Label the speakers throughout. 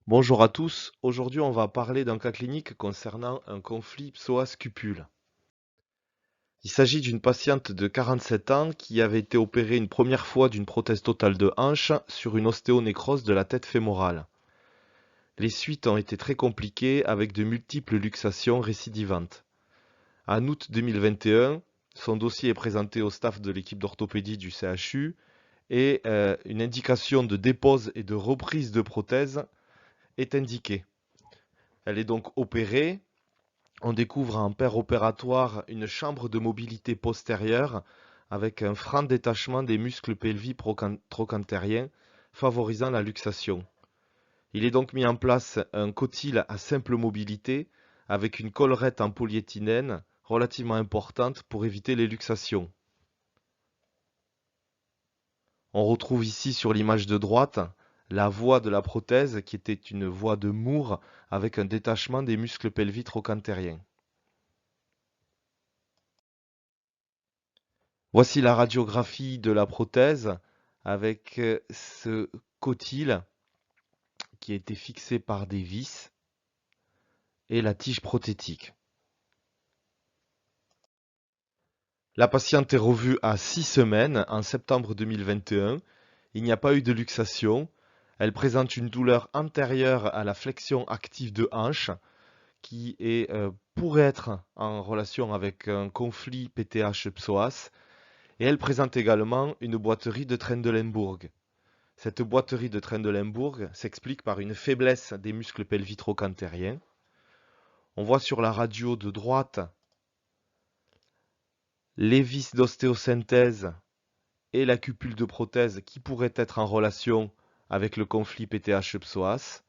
Speaker 1: Bonjour à tous, aujourd'hui on va parler d'un cas clinique concernant un conflit psoas-cupule. Il s'agit d'une patiente de 47 ans qui avait été opérée une première fois d'une prothèse totale de hanche sur une ostéonécrose de la tête fémorale. Les suites ont été très compliquées avec de multiples luxations récidivantes. En août 2021, son dossier est présenté au staff de l'équipe d'orthopédie du CHU et une indication de dépose et de reprise de prothèse est indiquée. Elle est donc opérée. On découvre en paire opératoire une chambre de mobilité postérieure avec un franc détachement des muscles pelvis trochantériens favorisant la luxation. Il est donc mis en place un cotyle à simple mobilité avec une collerette en polyéthylène relativement importante pour éviter les luxations. On retrouve ici sur l'image de droite la voie de la prothèse qui était une voie de Moore avec un détachement des muscles pelvis trochantériens. Voici la radiographie de la prothèse avec ce cotyle qui a été fixé par des vis et la tige prothétique. La patiente est revue à 6 semaines en septembre 2021. Il n'y a pas eu de luxation. Elle présente une douleur antérieure à la flexion active de hanche qui pourrait être en relation avec un conflit PTH-psoas et elle présente également une boiterie de Trendelenburg. Cette boiterie de Trendelenburg s'explique par une faiblesse des muscles pelvis trochantériens. On voit sur la radio de droite les vis d'ostéosynthèse et la cupule de prothèse qui pourraient être en relation avec le conflit PTH-psoas.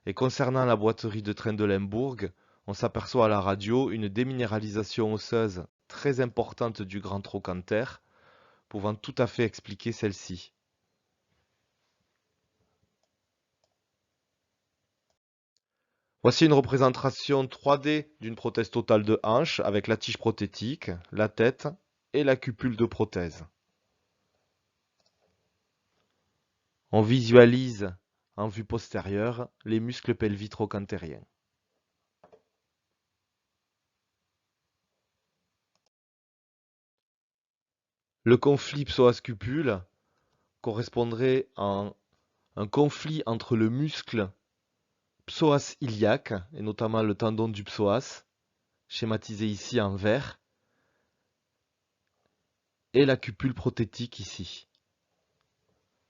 Speaker 1: Et concernant la boiterie de Trendelenburg, on s'aperçoit à la radio une déminéralisation osseuse très importante du grand trochanter, pouvant tout à fait expliquer celle-ci. Voici une représentation 3D d'une prothèse totale de hanche avec la tige prothétique, la tête et la cupule de prothèse. On visualise en vue postérieure les muscles pelvis trochantériens. Le conflit psoas-cupule correspondrait à un conflit entre le muscle psoas iliaque, et notamment le tendon du psoas, schématisé ici en vert, et la cupule prothétique ici.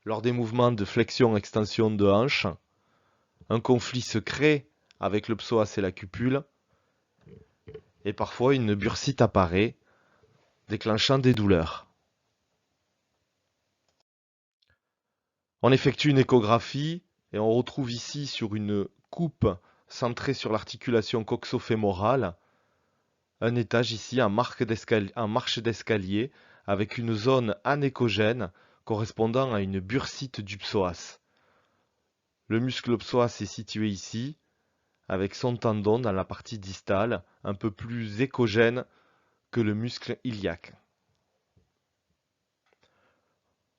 Speaker 1: Lors des mouvements de flexion-extension de hanche, un conflit se crée avec le psoas et la cupule, et parfois une bursite apparaît, déclenchant des douleurs. On effectue une échographie et on retrouve ici sur une coupe centrée sur l'articulation coxo-fémorale un étage ici en marche d'escalier avec une zone anéchogène correspondant à une bursite du psoas. Le muscle psoas est situé ici avec son tendon dans la partie distale un peu plus échogène que le muscle iliaque.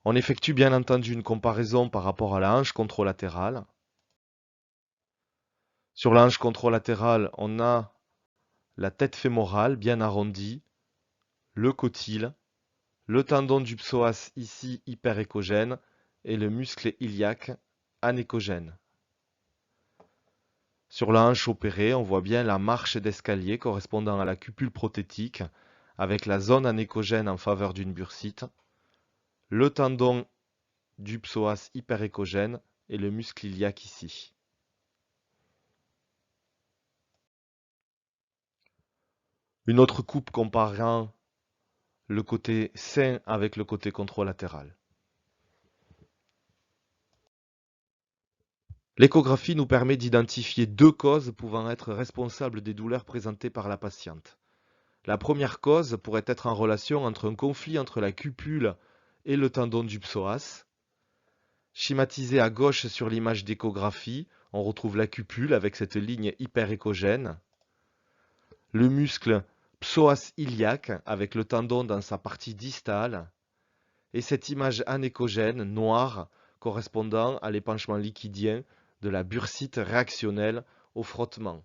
Speaker 1: On effectue bien entendu une comparaison par rapport à la hanche contralatérale. Sur la hanche contralatérale, on a la tête fémorale bien arrondie, le cotyle, le tendon du psoas ici hyperéchogène et le muscle iliaque anéchogène. Sur la hanche opérée, on voit bien la marche d'escalier correspondant à la cupule prothétique avec la zone anéchogène en faveur d'une bursite, le tendon du psoas hyperéchogène et le muscle iliaque ici. Une autre coupe comparant le côté sain avec le côté contralatéral. L'échographie nous permet d'identifier deux causes pouvant être responsables des douleurs présentées par la patiente. La première cause pourrait être en relation entre un conflit entre la cupule et le tendon du psoas. Schématisé à gauche sur l'image d'échographie, on retrouve la cupule avec cette ligne hyperéchogène, le muscle psoas iliaque avec le tendon dans sa partie distale, et cette image anéchogène noire correspondant à l'épanchement liquidien de la bursite réactionnelle au frottement.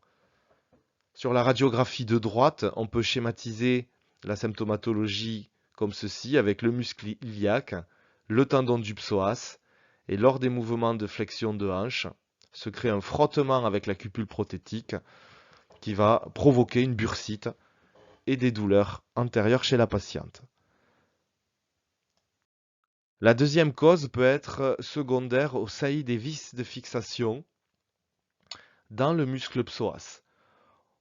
Speaker 1: Sur la radiographie de droite, on peut schématiser la symptomatologie comme ceci, avec le muscle iliaque, le tendon du psoas, et lors des mouvements de flexion de hanche, se crée un frottement avec la cupule prothétique qui va provoquer une bursite et des douleurs antérieures chez la patiente. La deuxième cause peut être secondaire au saillie des vis de fixation dans le muscle psoas.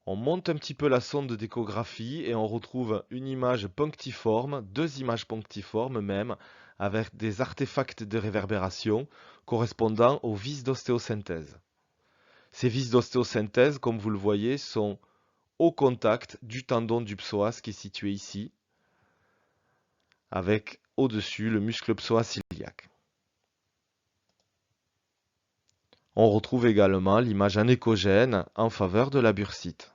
Speaker 1: On monte un petit peu la sonde d'échographie et on retrouve une image punctiforme, deux images punctiformes même, avec des artefacts de réverbération correspondant aux vis d'ostéosynthèse. Ces vis d'ostéosynthèse, comme vous le voyez, sont au contact du tendon du psoas qui est situé ici, avec au-dessus le muscle psoas iliaque. On retrouve également l'image anéchogène en faveur de la bursite.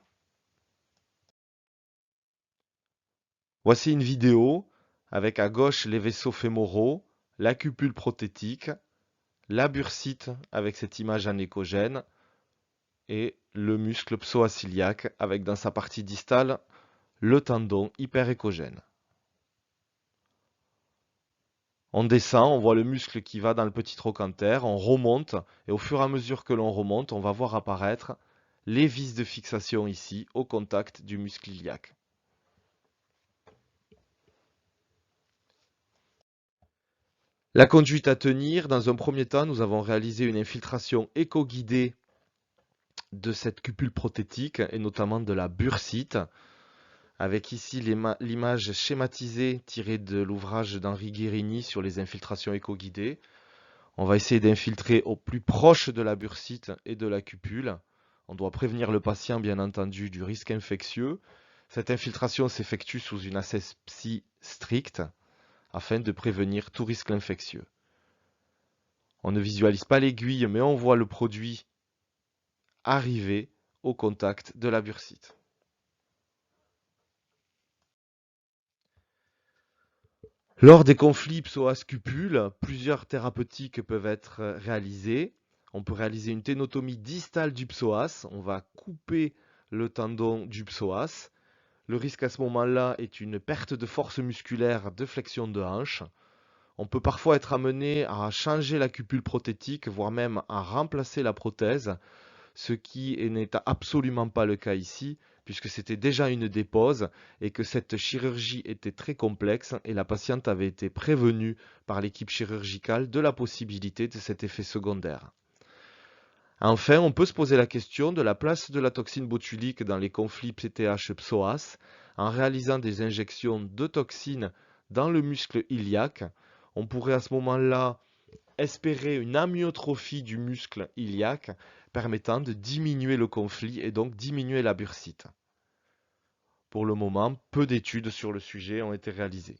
Speaker 1: Voici une vidéo avec à gauche les vaisseaux fémoraux, la cupule prothétique, la bursite avec cette image anéchogène et le muscle psoas iliaque avec dans sa partie distale le tendon hyperéchogène. On descend, on voit le muscle qui va dans le petit trochanter, on remonte et au fur et à mesure que l'on remonte, on va voir apparaître les vis de fixation ici au contact du muscle iliaque. La conduite à tenir, dans un premier temps, nous avons réalisé une infiltration éco-guidée de cette cupule prothétique et notamment de la bursite, avec ici l'image schématisée tirée de l'ouvrage d'Henri Guérini sur les infiltrations éco-guidées. On va essayer d'infiltrer au plus proche de la bursite et de la cupule. On doit prévenir le patient, bien entendu, du risque infectieux. Cette infiltration s'effectue sous une asepsie stricte afin de prévenir tout risque infectieux. On ne visualise pas l'aiguille, mais on voit le produit arriver au contact de la bursite. Lors des conflits psoas-cupule, plusieurs thérapeutiques peuvent être réalisées. On peut réaliser une ténotomie distale du psoas. On va couper le tendon du psoas. Le risque à ce moment-là est une perte de force musculaire de flexion de hanche. On peut parfois être amené à changer la cupule prothétique, voire même à remplacer la prothèse, ce qui n'est absolument pas le cas ici, puisque c'était déjà une dépose et que cette chirurgie était très complexe et la patiente avait été prévenue par l'équipe chirurgicale de la possibilité de cet effet secondaire. Enfin, on peut se poser la question de la place de la toxine botulique dans les conflits PTH-psoas en réalisant des injections de toxines dans le muscle iliaque. On pourrait à ce moment-là espérer une amyotrophie du muscle iliaque permettant de diminuer le conflit et donc diminuer la bursite. Pour le moment, peu d'études sur le sujet ont été réalisées.